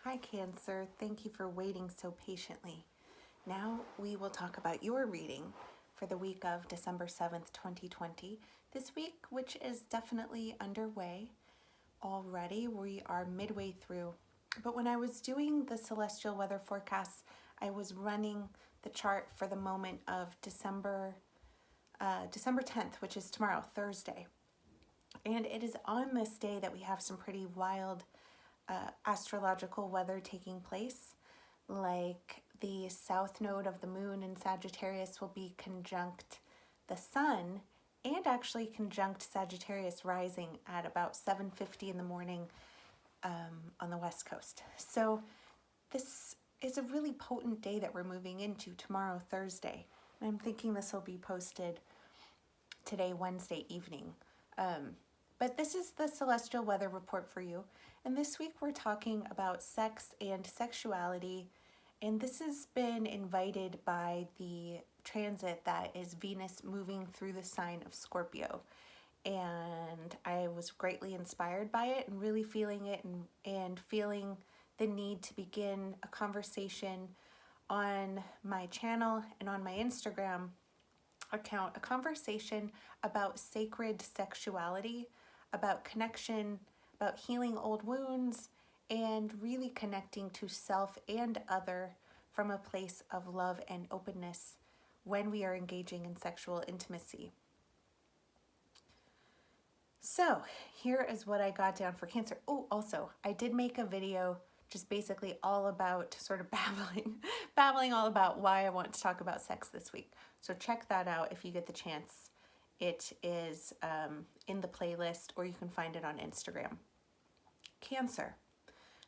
Hi Cancer, thank you for waiting so patiently. Now we will talk about your reading for the week of December 7th, 2020. This week, which is definitely underway already, we are midway through. But when I was doing the celestial weather forecasts, I was running the chart for the moment of December 10th, which is tomorrow, Thursday. And it is on this day that we have some pretty wild astrological weather taking place, like the south node of the moon in Sagittarius will be conjunct the sun and actually conjunct Sagittarius rising at about 7:50 in the morning on the west coast. So this is a really potent day that we're moving into tomorrow, Thursday. And I'm thinking this will be posted today, Wednesday evening. But this is the celestial weather report for you. And this week we're talking about sex and sexuality. And this has been invited by the transit that is Venus moving through the sign of Scorpio. And I was greatly inspired by it and really feeling it and feeling the need to begin a conversation on my channel and on my Instagram account, a conversation about sacred sexuality, about connection, about healing old wounds, and really connecting to self and other from a place of love and openness when we are engaging in sexual intimacy. So here is what I got down for Cancer. Oh, also, I did make a video just basically all about sort of babbling all about why I want to talk about sex this week. So check that out if you get the chance. It is in the playlist, or you can find it on Instagram. Cancer.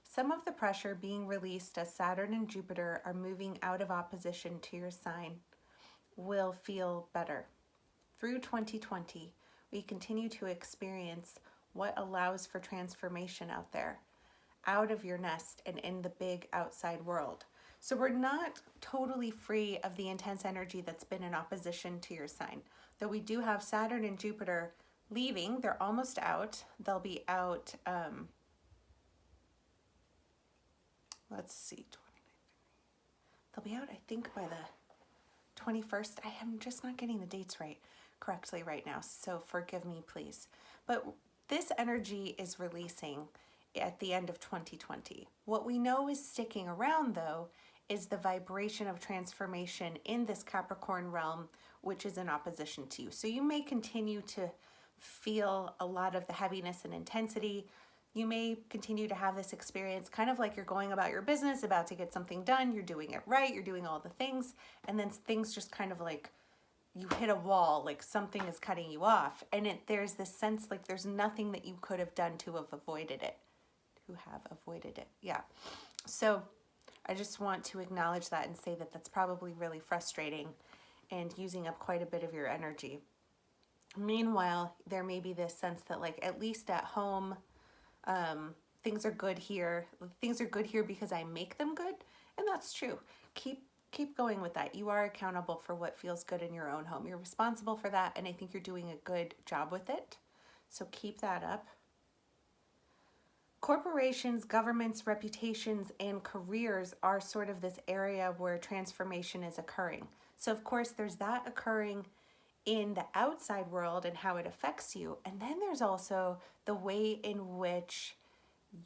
Some of the pressure being released as Saturn and Jupiter are moving out of opposition to your sign will feel better. Through 2020, we continue to experience what allows for transformation out there, out of your nest and in the big outside world. So we're not totally free of the intense energy that's been in opposition to your sign. Though we do have Saturn and Jupiter leaving, they're almost out. They'll be out, let's see, they'll be out, I think, by the 21st. I am just not getting the dates correctly right now, so forgive me, please. But this energy is releasing at the end of 2020. What we know is sticking around, though, is the vibration of transformation in this Capricorn realm, which is in opposition to you. So you may continue to feel a lot of the heaviness and intensity. You may continue to have this experience kind of like you're going about your business, about to get something done, you're doing it right, you're doing all the things, and then things just kind of like you hit a wall, like something is cutting you off. And there's this sense like there's nothing that you could have done to have avoided it. Yeah. So I just want to acknowledge that and say that that's probably really frustrating and using up quite a bit of your energy. Meanwhile, there may be this sense that, like, at least at home, things are good here. Things are good here because I make them good, and that's true. Keep going with that. You are accountable for what feels good in your own home. You're responsible for that, and I think you're doing a good job with it. So keep that up. Corporations, governments, reputations, and careers are sort of this area where transformation is occurring. So of course there's that occurring in the outside world and how it affects you. And then there's also the way in which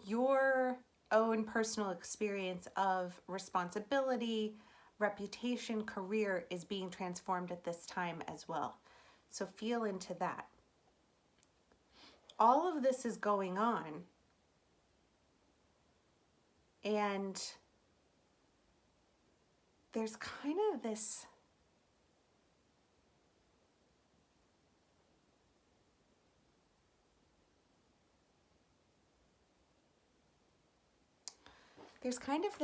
your own personal experience of responsibility, reputation, career is being transformed at this time as well. So feel into that. All of this is going on. And there's kind of this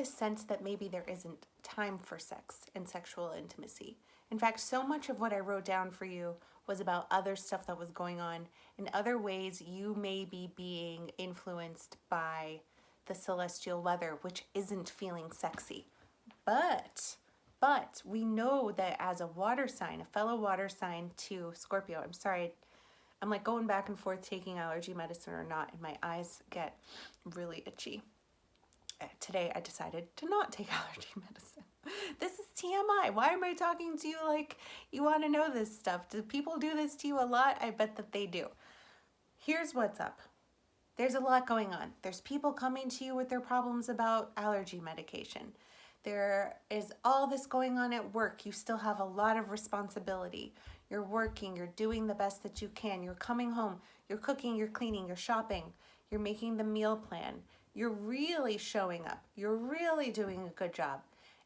sense that maybe there isn't time for sex and sexual intimacy. In fact, so much of what I wrote down for you was about other stuff that was going on and other ways you may be being influenced by the celestial weather, which isn't feeling sexy. But we know that as a water sign, a fellow water sign to Scorpio, I'm sorry, I'm like going back and forth taking allergy medicine or not, and my eyes get really itchy. today I decided to not take allergy medicine. This is TMI. Why am I talking to you like you want to know this stuff? Do people do this to you a lot? I bet that they do. Here's what's up. There's a lot going on. There's people coming to you with their problems about allergy medication. There is all this going on at work. You still have a lot of responsibility. You're working, you're doing the best that you can. You're coming home, you're cooking, you're cleaning, you're shopping, you're making the meal plan. You're really showing up. You're really doing a good job.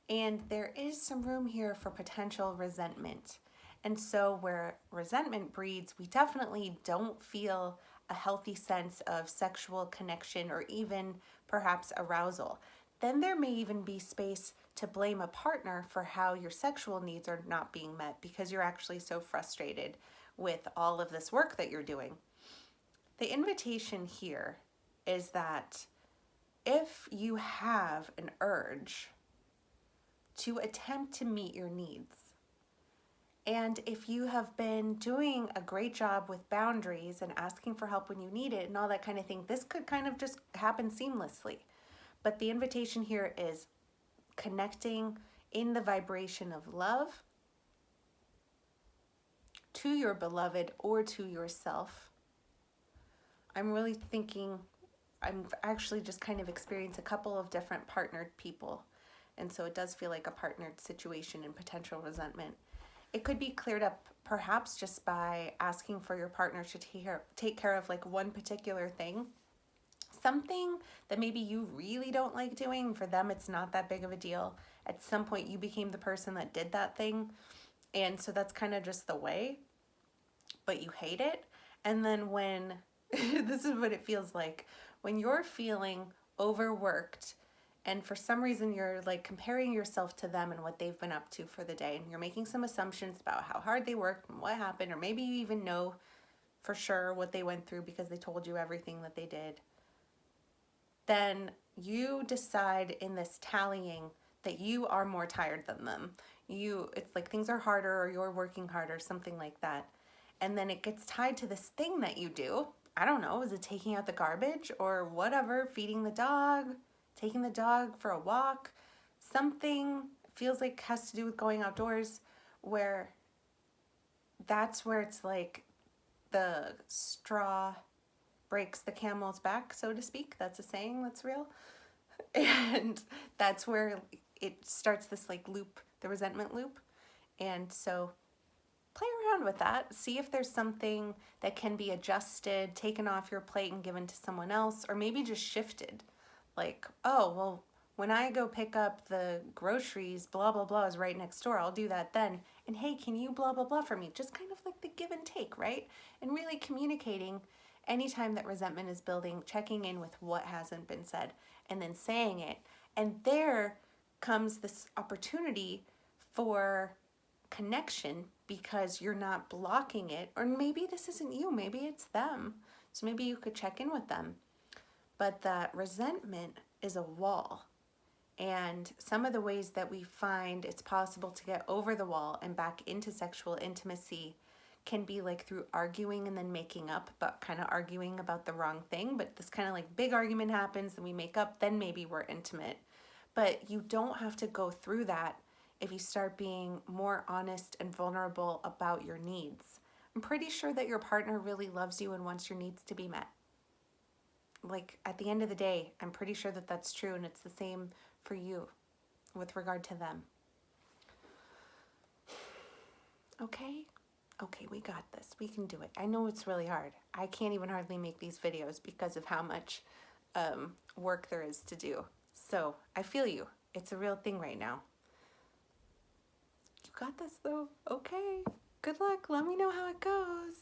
And there is some room here for potential resentment. And so where resentment breeds, we definitely don't feel a healthy sense of sexual connection or even perhaps arousal. Then there may even be space to blame a partner for how your sexual needs are not being met because you're actually so frustrated with all of this work that you're doing. The invitation here is that if you have an urge to attempt to meet your needs, and if you have been doing a great job with boundaries and asking for help when you need it and all that kind of thing, this could kind of just happen seamlessly. But the invitation here is connecting in the vibration of love to your beloved or to yourself. I'm really thinking, I'm actually just kind of experienced a couple of different partnered people. And so it does feel like a partnered situation and potential resentment. It could be cleared up perhaps just by asking for your partner to take care of like one particular thing. Something that maybe you really don't like doing. For them, it's not that big of a deal. At some point, you became the person that did that thing. And so that's kind of just the way. But you hate it. And then when, this is what it feels like, when you're feeling overworked and for some reason you're like comparing yourself to them and what they've been up to for the day, and you're making some assumptions about how hard they worked and what happened, or maybe you even know for sure what they went through because they told you everything that they did, then you decide in this tallying that you are more tired than them. It's like things are harder or you're working harder, something like that. And then it gets tied to this thing that you do. I don't know, is it taking out the garbage or whatever, feeding the dog, taking the dog for a walk? Something feels like has to do with going outdoors, where that's where it's like the straw breaks the camel's back, so to speak. That's a saying that's real. And that's where it starts this like loop, the resentment loop. And so play around with that. See if there's something that can be adjusted, taken off your plate and given to someone else, or maybe just shifted. Like, oh, well, when I go pick up the groceries, blah, blah, blah is right next door. I'll do that then. And hey, can you blah, blah, blah for me? Just kind of like the give and take, right? And really communicating anytime that resentment is building, checking in with what hasn't been said and then saying it. And there comes this opportunity for connection because you're not blocking it. Or maybe this isn't you, maybe it's them. So maybe you could check in with them. But that resentment is a wall. And some of the ways that we find it's possible to get over the wall and back into sexual intimacy can be like through arguing and then making up, but kind of arguing about the wrong thing. But this kind of like big argument happens and we make up, then maybe we're intimate. But you don't have to go through that if you start being more honest and vulnerable about your needs. I'm pretty sure that your partner really loves you and wants your needs to be met. Like at the end of the day, I'm pretty sure that that's true, and it's the same for you with regard to them. Okay? Okay, we got this. We can do it. I know it's really hard. I can't even hardly make these videos because of how much work there is to do. So I feel you. It's a real thing right now. You got this though. Okay. Good luck. Let me know how it goes.